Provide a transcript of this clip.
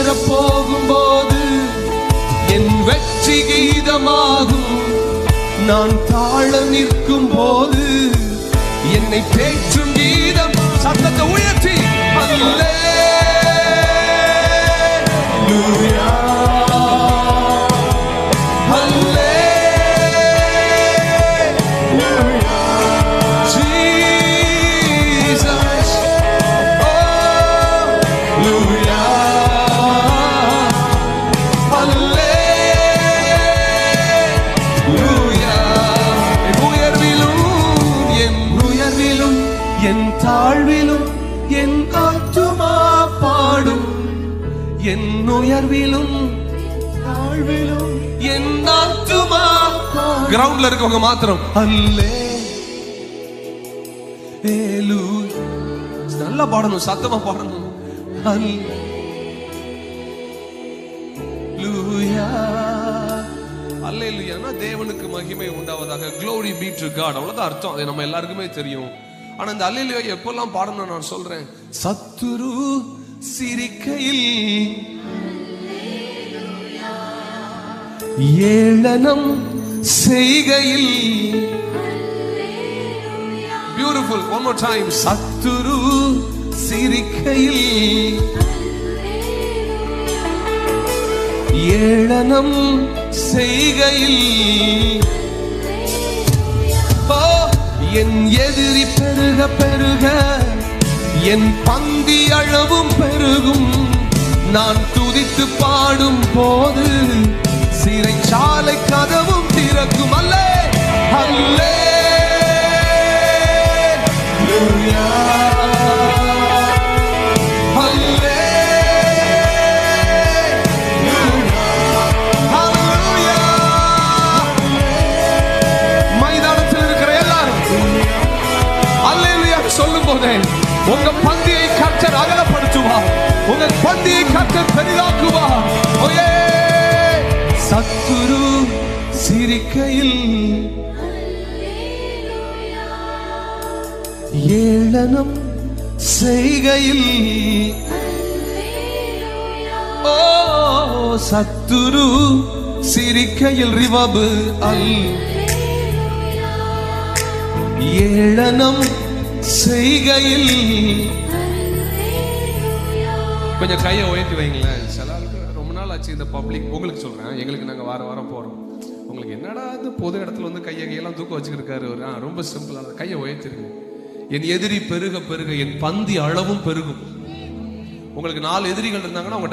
பெற போகும்போது என் வெற்றி கீதமாகும். நான் தாழ நிற்கும் போது என்னை பேற்றும் கீதம். சத்தத்தை உயர்த்தி அல்லேலூயா அல்லேலூயா ஜீசஸ் அல்லேலூயா அல்லேலூயா. உயர்விலும் என் தாழ்விலும் என் ஆத்துமா பாடும். என் உயர்விலும் தாழ்விலும் என் ஆத்துமா. கிரவுண்ட்ல இருக்கவங்க மாத்திரம் அல்லேலூயா. நல்லா பாடணும், சத்தமா பாடணும். அல்லேலூயா அல்லேலூயானா தேவனுக்கு மகிமை உண்டாவதாக. Glory be to God. அவ்வளவுதான் அர்த்தம். அது நம்ம எல்லாருக்குமே தெரியும். ஆனா இந்த அல்லேலூயா எப்பெல்லாம் பாடணும் நான் சொல்றேன். சத்துரு சிரிக்கையில், ஏளனம் செய்கையில். பியூட்டிஃபுல். One more time. சத்துரு சிரிக்கையில், ஏளனம் செய்கையில். என் எதிரி பெருக பெருக என் பந்தி அளவும் பெருகும். நான் துதித்து பாடும் போது சிறைச்சாலை கதவும் திறக்கும். அல்லே அல்லேலூயா சொல்லும் போதே உங்க பந்தியை கர்த்தர் அகலப்படுத்துவார். உங்க பந்தியை கர்த்தர் பெரிதாக்குவார். ஓயே. சத்துரு சிரிக்கையில், ஏளனம் செய்கையில். ஓ சத்துரு சிரிக்கையில் ரிவபு அல் ஏளனம் செய்கையில். கொஞ்சம் கையை உயர்த்தி வைங்களேன். சில ஆளுக்கு ரொம்ப நாள் ஆச்சு இந்த பப்ளிக். உங்களுக்கு சொல்றேன், எங்களுக்கு நாங்க வார வாரம் போறோம். உங்களுக்கு என்னடா இந்த பொது இடத்துல வந்து கையெல்லாம் தூக்க வச்சுக்கிருக்காரு. ரொம்ப சிம்பிளா கையை உயர்த்திருங்க. என் எதிரி பெருக பெருக என் பந்தி அளவும் பெருகும். உங்களுக்கு 4 எதிரிகள் இருந்தாங்கன்னா உங்க